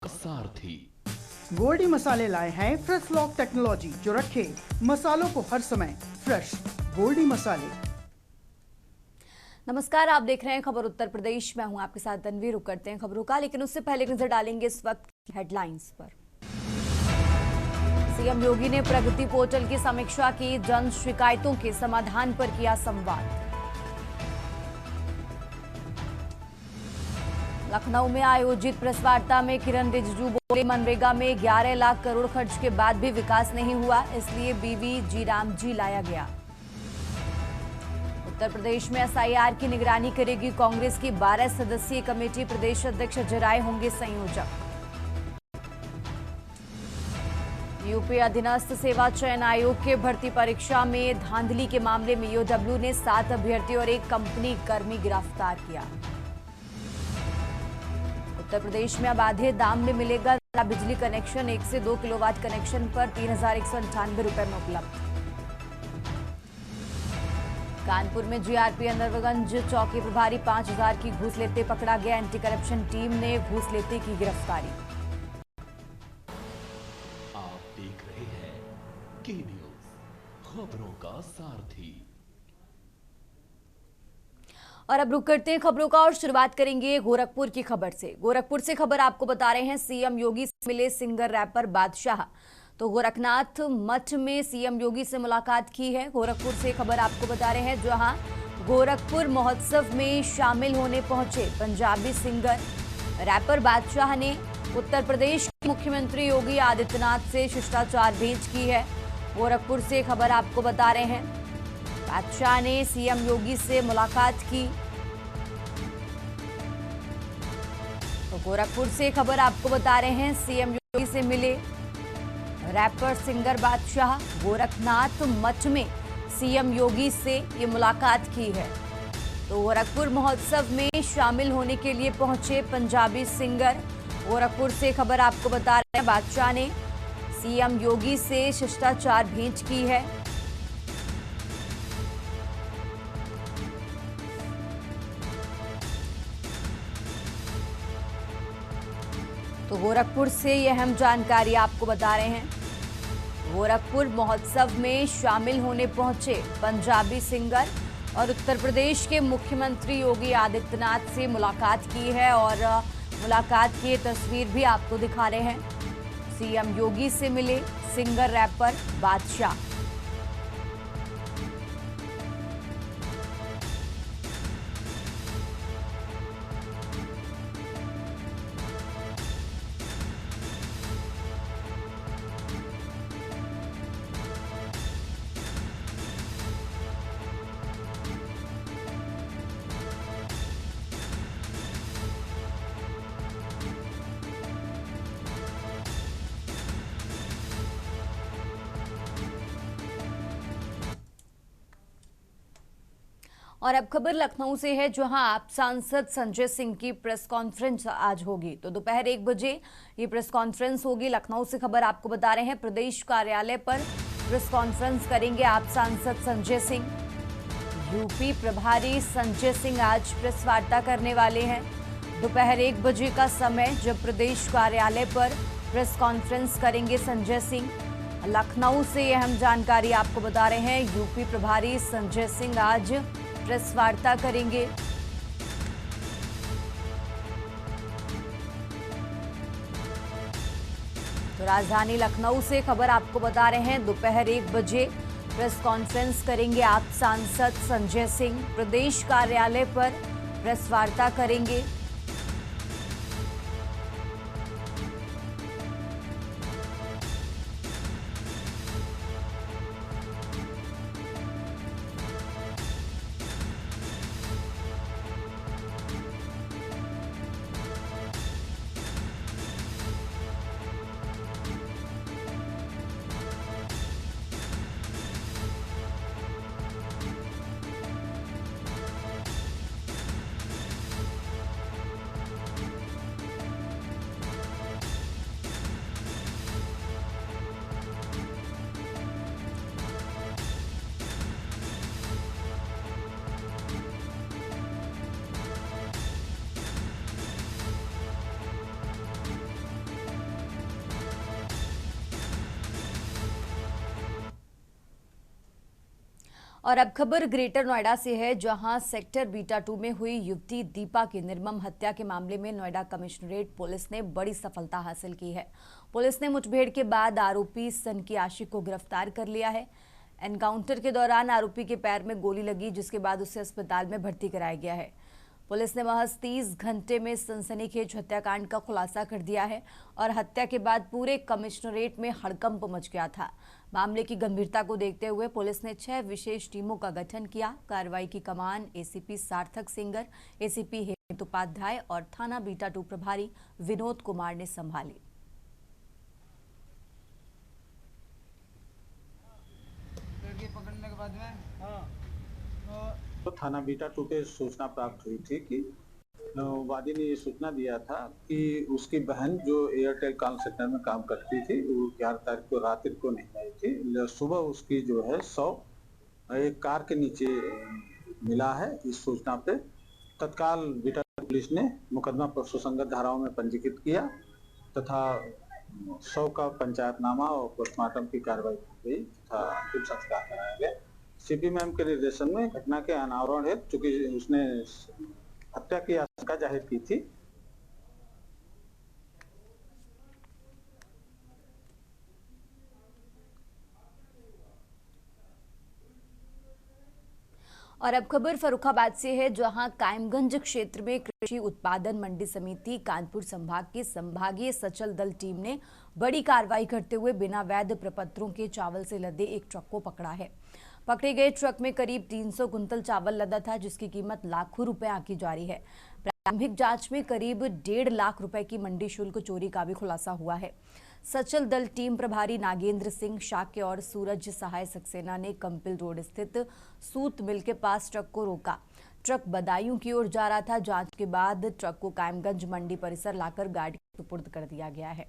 सारथी गोल्डी मसाले लाए हैं फ्रेश लॉक टेक्नोलॉजी जो रखे मसालों को हर समय फ्रेश। गोल्डी मसाले। नमस्कार, आप देख रहे हैं खबर उत्तर प्रदेश। मैं हूं आपके साथ तनवीर। रुक करते हैं खबरों का, लेकिन उससे पहले एक नजर डालेंगे इस वक्त की हेडलाइंस पर। सीएम योगी ने प्रगति पोर्टल की समीक्षा की, जन शिकायतों के समाधान पर किया संवाद। लखनऊ में आयोजित प्रेस वार्ता में किरण रिजिजू बोले, मनरेगा में 11 लाख करोड़ खर्च के बाद भी विकास नहीं हुआ, इसलिए बीवी जी राम जी लाया गया। उत्तर प्रदेश में एसआईआर की निगरानी करेगी कांग्रेस की 12 सदस्यीय कमेटी, प्रदेश अध्यक्ष अजय राय होंगे संयोजक। यूपी अधीनस्थ सेवा चयन आयोग के भर्ती परीक्षा में धांधली के मामले में ईओडब्ल्यू ने 7 अभ्यर्थी और एक कंपनी कर्मी गिरफ्तार किया। उत्तर प्रदेश में अब आधे दाम में मिलेगा बिजली कनेक्शन, 1 से 2 किलोवाट कनेक्शन पर 3,198 रुपए में उपलब्ध। कानपुर में जीआरपी अनवरगंज चौकी प्रभारी 5,000 की घूस लेते पकड़ा गया, एंटी करप्शन टीम ने घूस लेते की गिरफ्तारी। आप देख रहे हैं के न्यूज, खबरों का सारथी। और अब रुक करते हैं खबरों का और शुरुआत करेंगे गोरखपुर की खबर से। गोरखपुर से खबर आपको बता रहे हैं, सीएम योगी से मिले सिंगर रैपर बादशाह। तो गोरखनाथ मठ में सीएम योगी से मुलाकात की है। गोरखपुर से खबर आपको बता रहे हैं, जहां गोरखपुर महोत्सव में शामिल होने पहुंचे पंजाबी सिंगर रैपर बादशाह ने उत्तर प्रदेश के मुख्यमंत्री योगी आदित्यनाथ से शिष्टाचार भेंट की है। गोरखपुर से खबर आपको बता रहे हैं, बादशाह ने सीएम योगी से मुलाकात की। तो गोरखपुर से खबर आपको बता रहे हैं, सीएम योगी से मिले रैपर सिंगर बादशाह। गोरखनाथ मठ में सीएम योगी से ये मुलाकात की है। तो गोरखपुर महोत्सव में शामिल होने के लिए पहुंचे पंजाबी सिंगर। गोरखपुर से खबर आपको बता रहे हैं, बादशाह ने सीएम योगी से शिष्टाचार भेंट की है। तो गोरखपुर से यह अहम जानकारी आपको बता रहे हैं। गोरखपुर महोत्सव में शामिल होने पहुंचे पंजाबी सिंगर और उत्तर प्रदेश के मुख्यमंत्री योगी आदित्यनाथ से मुलाकात की है। और मुलाकात की तस्वीर भी आपको दिखा रहे हैं, सीएम योगी से मिले सिंगर रैपर बादशाह। और अब खबर लखनऊ से है, जहां आप सांसद संजय सिंह की प्रेस कॉन्फ्रेंस आज होगी। तो दोपहर 1 बजे ये प्रेस कॉन्फ्रेंस होगी। लखनऊ से खबर आपको बता रहे हैं, प्रदेश कार्यालय पर प्रेस कॉन्फ्रेंस करेंगे आप सांसद संजय सिंह। यूपी प्रभारी संजय सिंह आज प्रेस वार्ता करने वाले हैं। दोपहर 1 बजे का समय जब प्रदेश कार्यालय पर प्रेस कॉन्फ्रेंस करेंगे संजय सिंह। लखनऊ से यह अहम जानकारी आपको बता रहे हैं, यूपी प्रभारी संजय सिंह आज प्रेस वार्ता करेंगे। तो राजधानी लखनऊ से खबर आपको बता रहे हैं, दोपहर 1 बजे प्रेस कॉन्फ्रेंस करेंगे आप सांसद संजय सिंह। प्रदेश कार्यालय पर प्रेस वार्ता करेंगे। और अब खबर ग्रेटर नोएडा से है, जहां सेक्टर बीटा 2 में हुई युवती दीपा की निर्मम हत्या के मामले में नोएडा कमिश्नरेट पुलिस ने बड़ी सफलता हासिल की है। पुलिस ने मुठभेड़ के बाद आरोपी सन की आशिक को गिरफ्तार कर लिया है। एनकाउंटर के दौरान आरोपी के पैर में गोली लगी, जिसके बाद उसे अस्पताल में भर्ती कराया गया है। पुलिस ने महज 30 घंटे में सनसनीखेज हत्याकांड का खुलासा कर दिया है और हत्या के बाद पूरे कमिश्नरेट में हड़कंप मच गया था। मामले की गंभीरता को देखते हुए पुलिस ने 6 विशेष टीमों का गठन किया। कार्रवाई की कमान एसीपी सार्थक सिंगर, एसीपी हेमंत उपाध्याय और थाना बीटा 2 प्रभारी विनोद कुमार ने संभाली। पकड़ने के बाद में तो थाना बीटा 2 पे सूचना प्राप्त हुई थी कि वादी ने ये सूचना दिया था कि उसकी बहन जो एयरटेल कॉल सेंटर में काम करती थी, वो 11 तारीख को रात को नहीं आई थी। सुबह उसकी जो है एक कार के नीचे मिला है। इस सूचना पे तत्काल बीटा पुलिस ने मुकदमा पर सुसंगत धाराओं में पंजीकृत किया तथा 100 का पंचायतनामा और पोस्टमार्टम की कार्रवाई की गई तथा अंतिम संस्कार कराया गया। सीपी मैम के निर्देशन में घटना के अनावरण है, चूंकि उसने हत्या की आशंका जाहिर की थी। और अब खबर फर्रुखाबाद से है, जहां कायमगंज क्षेत्र में कृषि उत्पादन मंडी समिति कानपुर संभाग की संभागीय सचल दल टीम ने बड़ी कार्रवाई करते हुए बिना वैध प्रपत्रों के चावल से लदे एक ट्रक को पकड़ा है। पकड़े गए ट्रक में करीब 300 कुंतल चावल लदा था, जिसकी कीमत लाखों रुपए आंकी जा रही है। प्रारंभिक जांच में करीब 1.5 लाख रुपए की मंडी शुल्क चोरी का भी खुलासा हुआ है। सचल दल टीम प्रभारी नागेंद्र सिंह शाक्य और सूरज सहाय सक्सेना ने कंपिल रोड स्थित सूत मिल के पास ट्रक को रोका। ट्रक बदायूं की ओर जा रहा था। जांच के बाद ट्रक को कायमगंज मंडी परिसर लाकर गार्ड के सुपुर्द कर दिया गया है।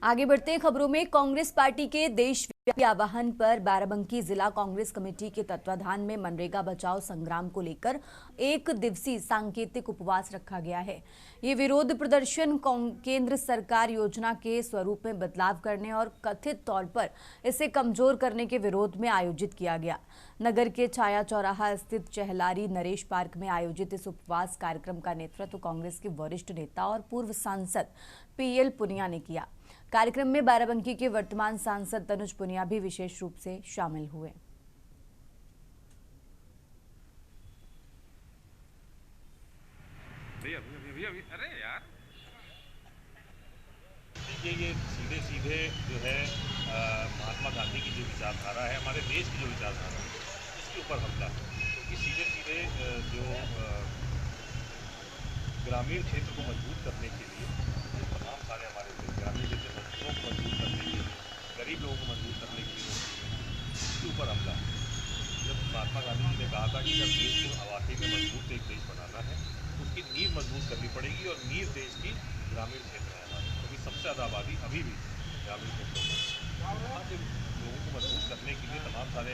आगे बढ़ते हैं खबरों में। कांग्रेस पार्टी के देशव्यापी आह्वान पर बाराबंकी जिला कांग्रेस कमेटी के तत्वाधान में मनरेगा बचाओ संग्राम को लेकर 1 दिवसीय सांकेतिक उपवास रखा गया है। ये विरोध प्रदर्शन केंद्र सरकार योजना के स्वरूप में बदलाव करने और कथित तौर पर इसे कमजोर करने के विरोध में आयोजित किया गया। नगर के छाया चौराहा स्थित चहलारी नरेश पार्क में आयोजित इस उपवास कार्यक्रम का नेतृत्व कांग्रेस के वरिष्ठ नेता और पूर्व सांसद पीएल पुनिया ने किया। कार्यक्रम में बाराबंकी के वर्तमान सांसद तनुज पुनिया भी विशेष रूप से शामिल हुए। अरे यार देखिए, ये सीधे सीधे जो है महात्मा गांधी की जो विचारधारा है, हमारे देश की जो विचारधारा है, इसके ऊपर हमला। क्योंकि सीधे सीधे जो ग्रामीण क्षेत्र को मजबूत करने के लिए तमाम सारे हमारे ग्रामीण क्षेत्र मजदूरों को मजबूत करने के लिए, गरीब लोगों को मजबूत करने के लिए इसके ऊपर हमला। जब महात्मा गांधी जी ने कहा था कि जब देश को वाकई में मजबूत एक देश बनाना है, उसकी नींव मजबूत करनी पड़ेगी और नींव देश की ग्रामीण क्षेत्र है हमारे, क्योंकि सबसे ज़्यादा आबादी अभी भी ग्रामीण क्षेत्रों में। वहाँ के लोगों को मजबूत करने के लिए तमाम सारे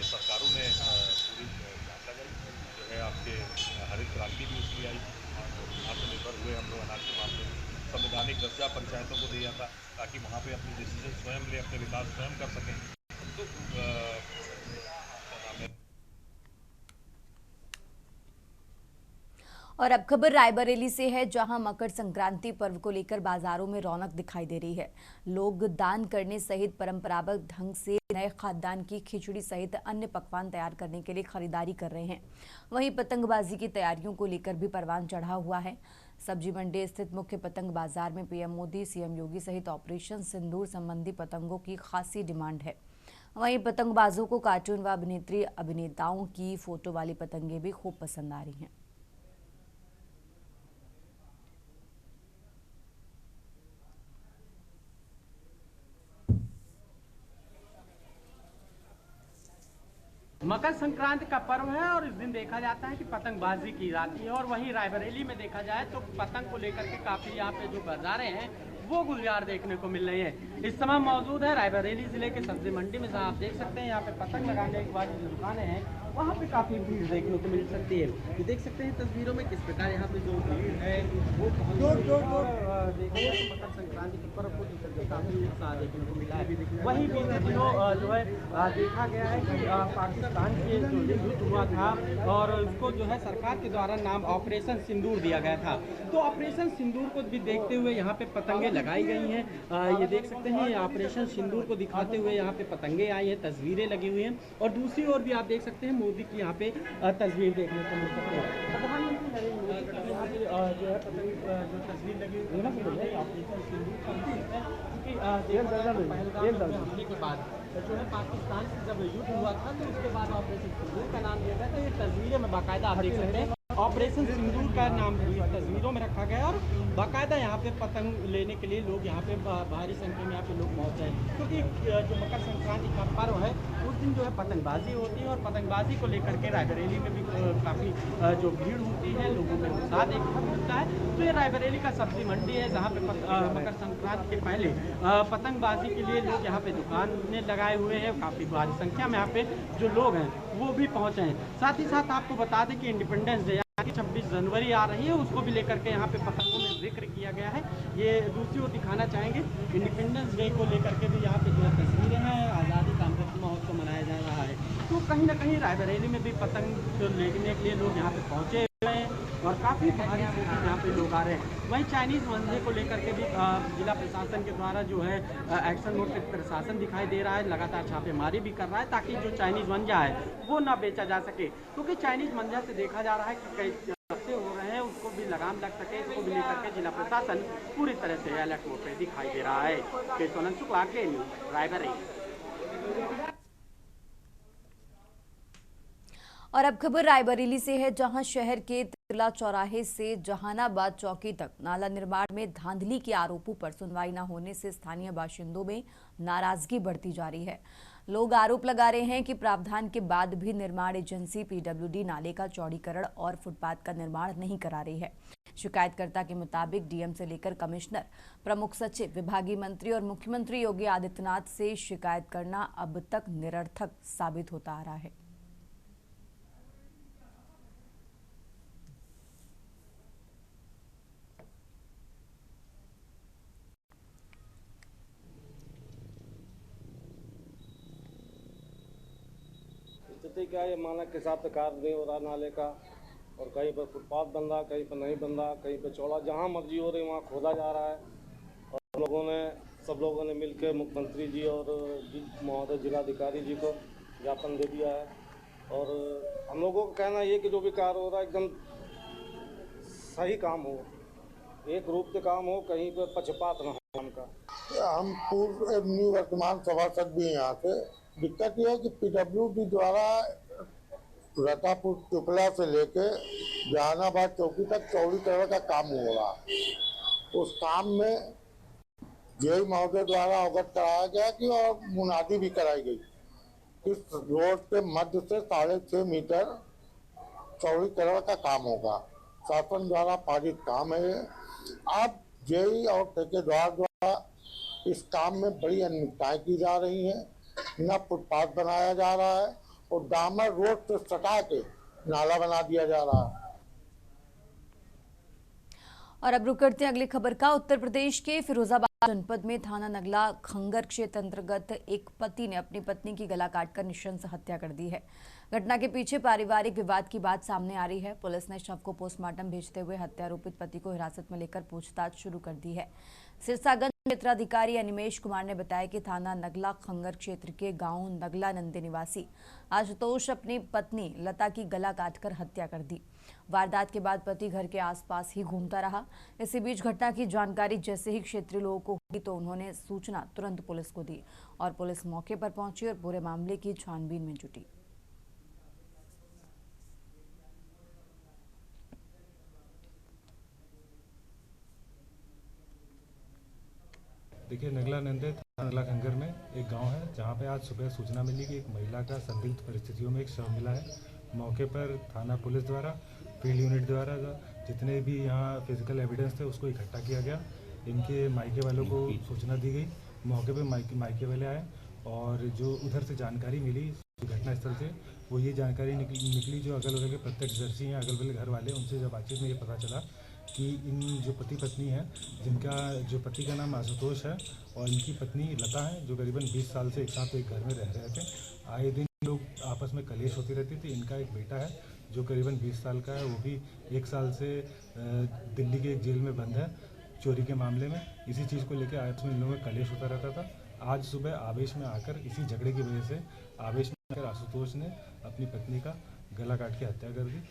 सरकारों ने पूरी जान लगाई। जो है आपके हरित क्रांति भी उसकी आई, आत्मनिर्भर हुए हम लोग अनाज के मामले में। संवैधानिक दर्जा पंचायतों को दिया था ताकि वहाँ पे अपने डिसीजन स्वयं ले, अपने विकास स्वयं कर सकें। तो और अब खबर रायबरेली से है, जहां मकर संक्रांति पर्व को लेकर बाजारों में रौनक दिखाई दे रही है। लोग दान करने सहित परंपरागत ढंग से नए खाद्यान्न की खिचड़ी सहित अन्य पकवान तैयार करने के लिए खरीदारी कर रहे हैं। वहीं पतंगबाजी की तैयारियों को लेकर भी परवान चढ़ा हुआ है। सब्जी मंडी स्थित मुख्य पतंग बाजार में पीएम मोदी, सीएम योगी सहित ऑपरेशन सिंदूर संबंधी पतंगों की खासी डिमांड है। वहीं पतंगबाजों को कार्टून व अभिनेत्री अभिनेताओं की फोटो वाली पतंगें भी खूब पसंद आ रही हैं। मकर संक्रांति का पर्व है और इस दिन देखा जाता है कि पतंगबाजी की जाती है। और वहीं रायबरेली में देखा जाए तो पतंग को लेकर के काफी यहाँ पे जो बाजारें हैं वो गुलजार देखने को मिल रही है। इस समय मौजूद है रायबरेली जिले के सब्जी मंडी में, जहाँ आप देख सकते हैं यहाँ पे पतंग लगाने वाली जो दुकानें हैं वहाँ पे काफ़ी भीड़ देखने को मिल सकती है। ये देख सकते हैं तस्वीरों में किस प्रकार यहाँ पे जो भीड़ है वो देखिए मकर संक्रांति के पर्व को लेकर के काफ़ी उत्साह देखने को मिला है। वहीं बीते दिनों जो है देखा गया है कि पाकिस्तान के जो युद्ध हुआ था और उसको जो है सरकार के द्वारा नाम ऑपरेशन सिंदूर दिया गया था। तो ऑपरेशन सिंदूर को भी देखते हुए यहाँ पे पतंगे लगाई गई हैं। ये देख सकते हैं ऑपरेशन सिंदूर को दिखाते हुए यहाँ पे पतंगे आई हैं, तस्वीरें लगी हुई हैं और दूसरी ओर भी आप देख सकते हैं मोदी की यहाँ पे तस्वीर देखने को मिल सकती है। प्रधानमंत्री नरेंद्र मोदी की यहाँ पे जो है पतंग जो तस्वीर लगी हुई है ऑपरेशन सिंदूर क्योंकि हमले के बाद जो है पाकिस्तान से जब युद्ध हुआ था तो उसके बाद ऑपरेशन सिंदूर का नाम दिया गया। तो ये तस्वीरें में बाकायदा आप देख सकते हैं ऑपरेशन सिंदूर का नाम तस्वीरों में रखा गया और बाकायदा यहाँ पे पतंग लेने के लिए लोग यहाँ पे भारी संख्या में यहाँ पे लोग पहुँच रहे हैं क्योंकि जो मकर संक्रांति का पर्व है उस दिन जो है पतंगबाजी होती है और पतंगबाजी को लेकर के रायबरेली में भी काफ़ी जो भीड़ होती है, लोगों में उत्साह देखने को मिलता है। तो ये रायबरेली का सब्जी मंडी है जहाँ पे मकर संक्रांति के पहले पतंगबाजी के लिए लोग यहाँ पे दुकानें लगाए हुए हैं। काफ़ी भारी संख्या में यहाँ पे जो लोग हैं वो भी पहुँचे हैं। साथ ही साथ आपको बता दें कि इंडिपेंडेंस डे 26 जनवरी आ रही है, उसको भी लेकर के यहाँ पे पतंगों में जिक्र किया गया है। ये दूसरी ओर दिखाना चाहेंगे इंडिपेंडेंस डे को लेकर के भी यहाँ पे जो है तस्वीरें हैं, आज़ादी का अमृत महोत्सव मनाया जा रहा है। तो कहीं ना कहीं रायबरेली में भी पतंग लेने के लिए लोग यहाँ पे पहुँचे हुए हैं और काफ़ी भारी संख्या में यहाँ पे लोग आ रहे हैं। वहीं चाइनीज़ मंजे को लेकर के भी जिला प्रशासन के द्वारा जो है एक्शन मोड पे प्रशासन दिखाई दे रहा है, लगातार छापेमारी भी कर रहा है ताकि जो चाइनीज़ मंजा है वो ना बेचा जा सके क्योंकि चाइनीज़ मंजा से देखा जा रहा है कि कई हफ्ते हो रहे हैं उसको भी लगाम लग सके, इसको भी लेकर के जिला प्रशासन पूरी तरह से अलर्ट मोड पे दिखाई दे रहा है। के सोनन शुक्ला के न्यूज़ रायबरेली। और अब खबर रायबरेली से है जहां शहर के तिरला चौराहे से जहानाबाद चौकी तक नाला निर्माण में धांधली के आरोपों पर सुनवाई न होने से स्थानीय बाशिंदों में नाराजगी बढ़ती जा रही है। लोग आरोप लगा रहे हैं कि प्रावधान के बाद भी निर्माण एजेंसी पीडब्ल्यूडी नाले का चौड़ीकरण और फुटपाथ का निर्माण नहीं करा रही है। शिकायतकर्ता के मुताबिक डीएम से लेकर कमिश्नर, प्रमुख सचिव, विभागीय मंत्री और मुख्यमंत्री योगी आदित्यनाथ से शिकायत करना अब तक निरर्थक साबित होता आ रहा है। स्थिति क्या है, मानक के हिसाब से कार्य नहीं हो रहा नाले का और कहीं पर फुटपाथ बन रहा, कहीं पर नहीं बन रहा, कहीं पर चौड़ा, जहाँ मर्जी हो रही वहाँ खोदा जा रहा है। और सब लोगों ने मिलकर मुख्यमंत्री जी और महोदय जिलाधिकारी जी को ज्ञापन दे दिया है और हम लोगों का कहना ये कि जो भी कार्य हो रहा है एकदम सही काम हो, एक रूप से काम हो, कहीं पर पक्षपात न हो काम का। हम पूर्व निवर्तमान सभासद भी हैं यहाँ से। दिक्कत यह है कि पीडब्ल्यूडी द्वारा रतापुर टुकला से लेके जहानाबाद चौकी तक चौड़ीकरण का काम हो रहा है। उस काम में जेई महोदय द्वारा अवगत कराया गया कि और मुनादी भी कराई गई। इस रोड के मध्य से 6.5 मीटर चौड़ीकरण का काम होगा। शासन द्वारा पारित काम है। अब जेई और ठेकेदार द्वारा इस काम में बड़ी अनियमितताएं की जा रही हैं। न फुटपाथ बनाया जा रहा है और डामर रोड से सटा के नाला बना दिया जा रहा है। और अब रुक करते हैं अगली खबर का। उत्तर प्रदेश के फिरोजाबाद जनपद में थाना नगला खंगर क्षेत्र अंतर्गत एक पति ने अपनी पत्नी की गला काटकर नृशंस हत्या कर दी है। घटना के पीछे पारिवारिक विवाद की बात सामने आ रही है। पुलिस ने शव को पोस्टमार्टम भेजते हुए हत्यारोपित पति को हिरासत में लेकर पूछताछ शुरू कर दी है। सिरसागंज क्षेत्राधिकारी अनिमेश कुमार ने बताया कि थाना नगला खंगर क्षेत्र के गांव नगला नंदे निवासी आशुतोष अपनी पत्नी लता की गला काटकर हत्या कर दी। वारदात के बाद पति घर के आसपास ही घूमता रहा। इसी बीच घटना की जानकारी जैसे ही क्षेत्रीय लोगों को हुई तो उन्होंने सूचना तुरंत पुलिस को दी और पुलिस मौके पर पहुंची और पूरे मामले की छानबीन में जुटी। देखिए, नगला नंदे नगला खंगर में एक गांव है जहां पे आज सुबह सूचना मिली कि एक महिला का संदिग्ध परिस्थितियों में एक शव मिला है। मौके पर थाना पुलिस द्वारा, फील्ड यूनिट द्वारा जितने भी यहाँ फिजिकल एविडेंस थे उसको इकट्ठा किया गया। इनके मायके वालों को सूचना दी गई। मौके पर मायके वाले आए और जो उधर से जानकारी मिली घटनास्थल से वो ये जानकारी निकली जो अगल बगल के प्रत्यक्षदर्शी हैं, अगल बगल घर वाले, उनसे जब बातचीत में ये पता चला कि इन जो पति पत्नी हैं, जिनका जो पति का नाम आशुतोष है और इनकी पत्नी लता है, जो करीबन 20 साल से एक साथ एक घर में रह रहे थे। आए दिन लोग आपस में कलेश होती रहती थी। इनका एक बेटा है जो करीबन 20 साल का है, वो भी 1 साल से दिल्ली के एक जेल में बंद है चोरी के मामले में। इसी चीज़ को लेकर आपस में इन लोगों में कलेश होता रहता था। आज सुबह आवेश में आकर, इसी झगड़े की वजह से आवेश में आकर आशुतोष ने अपनी पत्नी का गला काट के हत्या कर दी।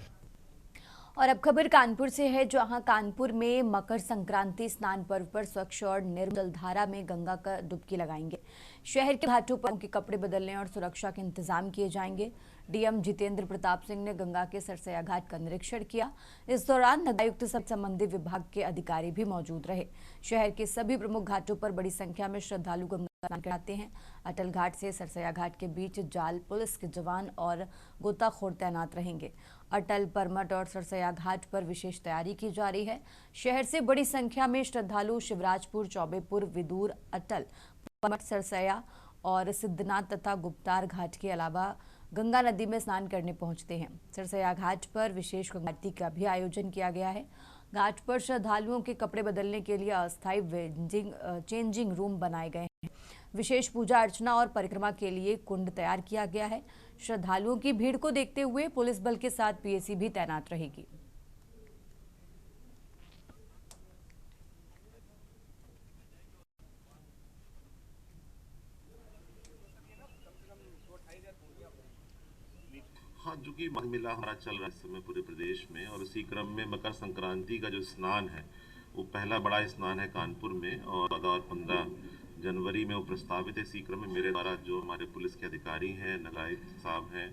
और अब खबर कानपुर से है, जहां कानपुर में मकर संक्रांति स्नान पर्व पर स्वच्छ और निर्मल धारा में गंगा का डुबकी लगाएंगे। शहर के घाटों पर उनके कपड़े बदलने और सुरक्षा के इंतजाम किए जाएंगे। डीएम जितेंद्र प्रताप सिंह ने गंगा के सरसैया घाट का निरीक्षण किया। इस दौरान नगरायुक्त सहित संबंधित विभाग के अधिकारी भी मौजूद रहे। शहर के सभी प्रमुख घाटों पर बड़ी संख्या में श्रद्धालु गंगा स्नान करते हैं। अटल घाट से सरसैया घाट के बीच जाल, पुलिस के जवान और गोताखोर तैनात रहेंगे। अटल, परमट और सरसैया घाट पर विशेष तैयारी की जा रही है। शहर से बड़ी संख्या में श्रद्धालु शिवराजपुर, चौबेपुर, विदुर, अटल, परमट, सरसैया और सिद्धनाथ तथा गुप्तार घाट के अलावा गंगा नदी में स्नान करने पहुंचते हैं। सरसैया घाट पर विशेष गंगा आरती का भी आयोजन किया गया है। घाट पर श्रद्धालुओं के कपड़े बदलने के लिए अस्थायी चेंजिंग रूम बनाए गए हैं। विशेष पूजा अर्चना और परिक्रमा के लिए कुंड तैयार किया गया है। श्रद्धालुओं की भीड़ को देखते हुए पुलिस बल के साथ पीएसी भी तैनात रहेगी। हाँ, जो कि माघ मेला हमारा चल रहा है इस समय पूरे प्रदेश में, और उसी क्रम में मकर संक्रांति का जो स्नान है वो पहला बड़ा स्नान है कानपुर में, और 15 जनवरी में वो प्रस्तावित है। इसी क्रम में मेरे द्वारा जो हमारे पुलिस के अधिकारी हैं, नगरायुक्त साहब हैं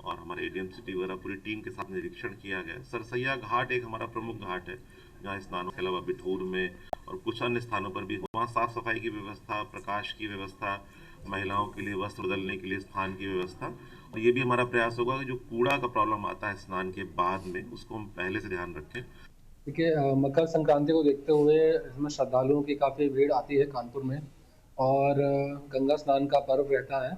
और हमारे एडीएम सिटी वगैरह पूरी टीम के साथ निरीक्षण किया गया। सरसैया घाट एक हमारा प्रमुख घाट है जहाँ स्नानों के अलावा बिठूर में और कुछ अन्य स्थानों पर भी वहाँ साफ सफाई की व्यवस्था, प्रकाश की व्यवस्था, महिलाओं के लिए वस्त्र बदलने के लिए स्थान की व्यवस्था। और ये भी हमारा प्रयास होगा कि जो कूड़ा का प्रॉब्लम आता है स्नान के बाद में, उसको हम पहले से ध्यान रखें। देखिए, मकर संक्रांति को देखते हुए इसमें श्रद्धालुओं की काफ़ी भीड़ आती है कानपुर में, और गंगा स्नान का पर्व रहता है।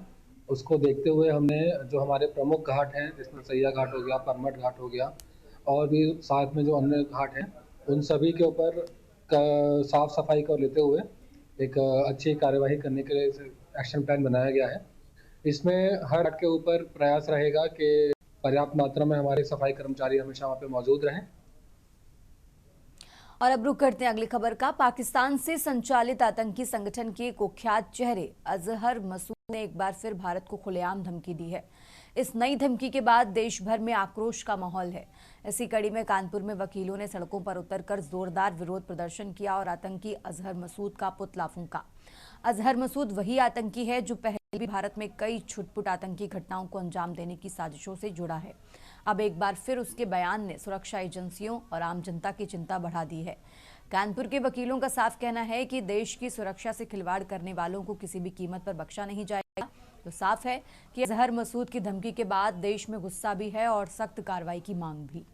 उसको देखते हुए हमने जो हमारे प्रमुख घाट हैं, जिसमें सरसैया घाट हो गया, परमट घाट हो गया, और भी साथ में जो अन्य घाट हैं, उन सभी के ऊपर साफ सफाई को लेते हुए एक अच्छी कार्यवाही करने के लिए एक्शन प्लान बनाया गया है। इसमें हर घाट के ऊपर प्रयास रहेगा कि पर्याप्त मात्रा में हमारे सफाई कर्मचारी हमेशा वहाँ पे मौजूद रहें। और अब रुक करते हैं अगली खबर का। पाकिस्तान से संचालित आतंकी संगठन के कुख्यात चेहरे अजहर मसूद ने एक बार फिर भारत को खुलेआम धमकी दी है। इस नई धमकी के बाद देश भर में आक्रोश का माहौल है। इसी कड़ी में कानपुर में वकीलों ने सड़कों पर उतरकर जोरदार विरोध प्रदर्शन किया और आतंकी अजहर मसूद का पुतला फूंका। अजहर मसूद वही आतंकी है जो पहले भी भारत में कई छुटपुट आतंकी घटनाओं को अंजाम देने की साजिशों से जुड़ा है। अब एक बार फिर उसके बयान ने सुरक्षा एजेंसियों और आम जनता की चिंता बढ़ा दी है। कानपुर के वकीलों का साफ कहना है कि देश की सुरक्षा से खिलवाड़ करने वालों को किसी भी कीमत पर बख्शा नहीं जाएगा। तो साफ है कि अजहर मसूद की धमकी के बाद देश में गुस्सा भी है और सख्त कार्रवाई की मांग भी।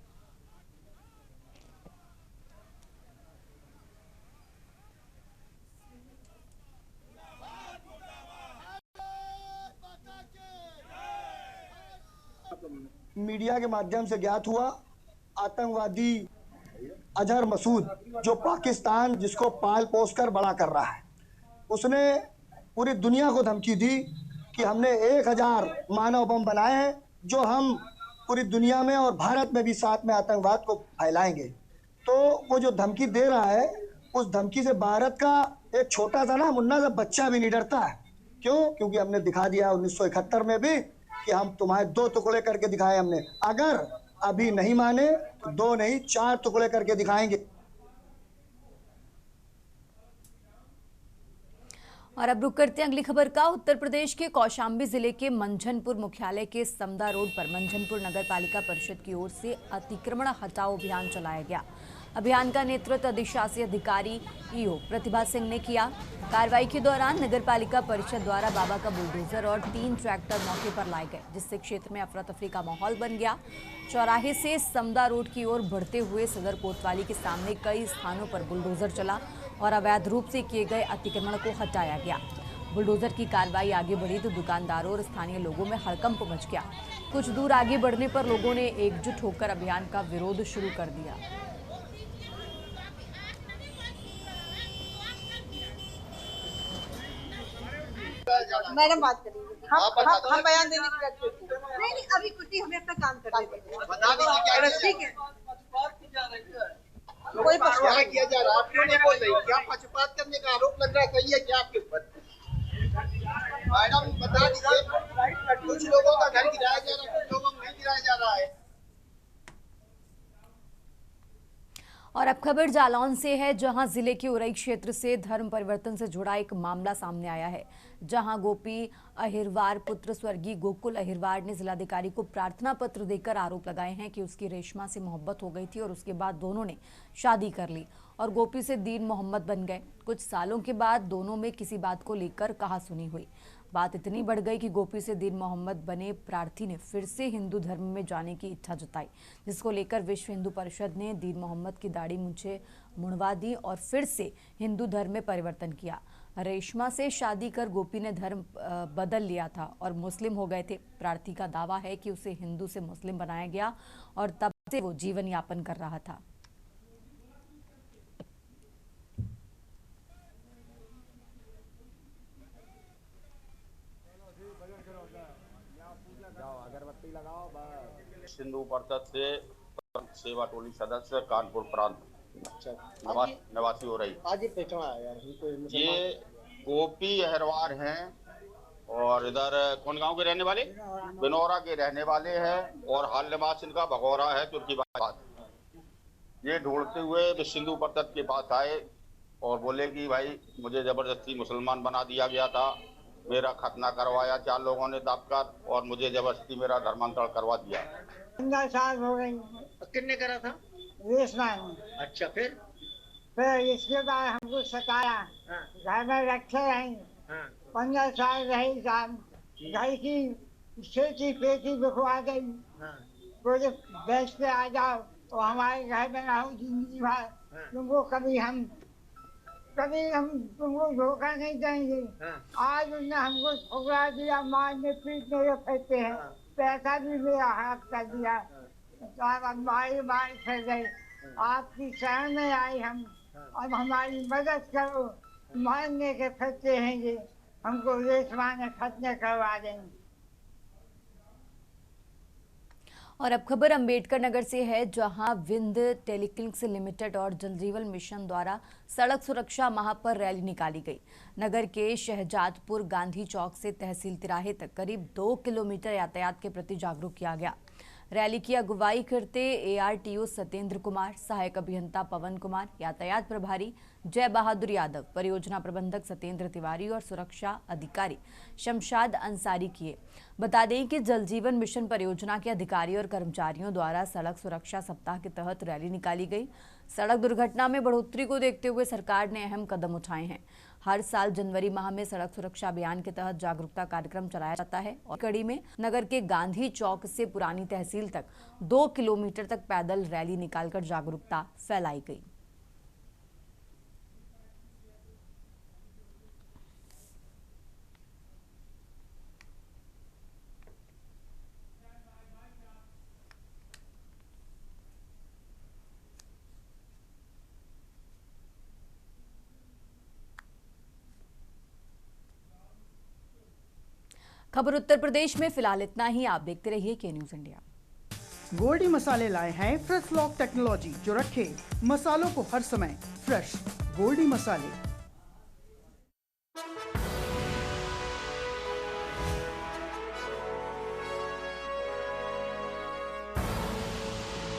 मीडिया के माध्यम से ज्ञात हुआ, आतंकवादी अजहर मसूद जो पाकिस्तान जिसको पाल पोस कर बड़ा कर रहा है, उसने पूरी दुनिया को धमकी दी कि हमने 1000 मानव बम बनाए हैं जो हम पूरी दुनिया में और भारत में भी साथ में आतंकवाद को फैलाएंगे। तो वो जो धमकी दे रहा है, उस धमकी से भारत का एक छोटा सा ना मुन्ना सा बच्चा भी नहीं डरता है। क्यों? क्योंकि हमने दिखा दिया 1971 में भी कि हम तुम्हारे 2 टुकड़े करके दिखाए हमने। अगर अभी नहीं माने तो 2 नहीं 4 टुकड़े करके दिखाएंगे। और अब रुक करते हैं अगली खबर का। उत्तर प्रदेश के कौशाम्बी जिले के मंझनपुर मुख्यालय के समदा रोड पर मंझनपुर नगर पालिका परिषद की ओर से अतिक्रमण हटाओ अभियान चलाया गया। अभियान का नेतृत्व अधिशासी अधिकारी ईओ प्रतिभा सिंह ने किया। कार्रवाई के दौरान नगर पालिका परिषद द्वारा बाबा का बुलडोजर और 3 ट्रैक्टर मौके पर लाए गए, जिससे क्षेत्र में अफरा तफरी का माहौल बन गया। चौराहे से समदा रोड की ओर बढ़ते हुए सदर कोतवाली के सामने कई स्थानों पर बुलडोजर चला और अवैध रूप से किए गए अतिक्रमण को हटाया गया। बुलडोजर की कार्रवाई आगे बढ़ी तो दुकानदारों और स्थानीय लोगों में हड़कंप मच गया। कुछ दूर आगे बढ़ने पर लोगों ने एकजुट होकर अभियान का विरोध शुरू कर दिया। मैडम बात करेंगे। हम बयान देने की नहीं, अभी कुछ नहीं, हमें अपना काम करने दीजिए। ठीक है, कोई क्या किया जा रहा है? आप क्यों नहीं बोल रही? क्या पक्षपात करने का आरोप लग रहा है? सही है क्या आपके ऊपर? मैडम बता दीजिए, कुछ लोगों का घर गिराया जा रहा है, कुछ लोगों को नहीं गिराया जा रहा है। और अब खबर जालौन से है, जहां जिले के उरई क्षेत्र से धर्म परिवर्तन से जुड़ा एक मामला सामने आया है, जहां गोपी अहिरवार पुत्र स्वर्गीय गोकुल अहिरवार ने जिलाधिकारी को प्रार्थना पत्र देकर आरोप लगाए हैं कि उसकी रेशमा से मोहब्बत हो गई थी और उसके बाद दोनों ने शादी कर ली और गोपी से दीन मोहम्मद बन गए। कुछ सालों के बाद दोनों में किसी बात को लेकर कहासुनी हुई। बात इतनी बढ़ गई कि गोपी से दीन मोहम्मद बने प्रार्थी ने फिर से हिंदू धर्म में जाने की इच्छा जताई, जिसको लेकर विश्व हिंदू परिषद ने दीन मोहम्मद की दाढ़ी मूंछें मुड़वा दी और फिर से हिंदू धर्म में परिवर्तन किया। रेशमा से शादी कर गोपी ने धर्म बदल लिया था और मुस्लिम हो गए थे। प्रार्थी का दावा है कि उसे हिंदू से मुस्लिम बनाया गया और तब से वो जीवन यापन कर रहा था। हिंदू परिषद से सेवा टोली सदस्य कानपुर प्रांत निवासी हो रही। आज ये पहचान आया यार, ये गोपी अहिरवार हैं और इधर कौन गांव के रहने वाले, बिनौरा के रहने वाले हैं और हाल निवास इनका भगौरा है, तुर्की बात। ये ढूंढते हुए विश्व हिंदू परिषद के पास आए और बोले कि भाई मुझे जबरदस्ती मुसलमान बना दिया गया था, मेरा खतना करवाया 4 लोगों ने दबकर और मुझे जबरदस्ती मेरा धर्मांतरण करवा दिया। 15 साल हो गई। किसने करा था? रेशमा ने। अच्छा, फिर इसके बाद हमको सताया, घर में रखे रही। 15 साल रही साहब, घर की खेती पेटी बिखवा गई। बोले बेच के आ जाओ और हमारे घर में रहो जिंदगी भर, तुमको कभी हम तुमको धोखा नहीं देंगे। आज उन्होंने हमको ठुकरा दिया, मारने पीटने के फिरते हैं, पैसा भी मेरा हाथ कर दिया। मारी फिर गई, आपकी शरण में आई हम, अब हमारी मदद करो। मारने के फिरते हैं ये, हमको रेशमा ने खतने करवा देंगे। और अब खबर अंबेडकर नगर से है, जहां विंध टेलीक्लिनिक्स लिमिटेड और जल जीवन मिशन द्वारा सड़क सुरक्षा माह पर रैली निकाली गई। नगर के शहजादपुर गांधी चौक से तहसील तिराहे तक करीब 2 किलोमीटर यातायात के प्रति जागरूक किया गया। रैली की अगुवाई करते ARTO सत्येंद्र कुमार, सहायक अभियंता पवन कुमार, यातायात प्रभारी जय बहादुर यादव, परियोजना प्रबंधक सत्येंद्र तिवारी और सुरक्षा अधिकारी शमशाद अंसारी किए। बता दें कि जल जीवन मिशन परियोजना के अधिकारी और कर्मचारियों द्वारा सड़क सुरक्षा सप्ताह के तहत रैली निकाली गई। सड़क दुर्घटना में बढ़ोतरी को देखते हुए सरकार ने अहम कदम उठाए हैं। हर साल जनवरी माह में सड़क सुरक्षा अभियान के तहत जागरूकता कार्यक्रम चलाया जाता है और कड़ी में नगर के गांधी चौक से पुरानी तहसील तक 2 किलोमीटर तक पैदल रैली निकालकर जागरूकता फैलाई गई। खबर उत्तर प्रदेश में फिलहाल इतना ही। आप देखते रहिए के न्यूज इंडिया। गोल्डी मसाले लाए हैं फ्रेश लॉक टेक्नोलॉजी, जो रखे मसालों को हर समय फ्रेश। गोल्डी मसाले।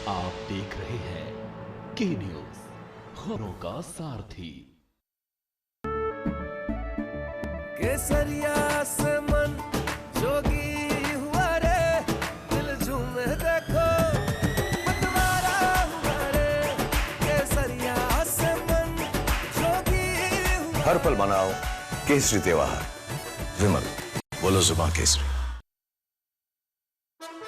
आप देख रहे हैं के न्यूज, खबरों का सारथी। केसरिया से मन जोगी हुआ रे, दिल झूमे देखो मतवारा हुआ रे। केसरिया से मन जोगी हुआ। हर पल मनाओ केसरी त्योहार। विमल, बोलो जुबान केसरी।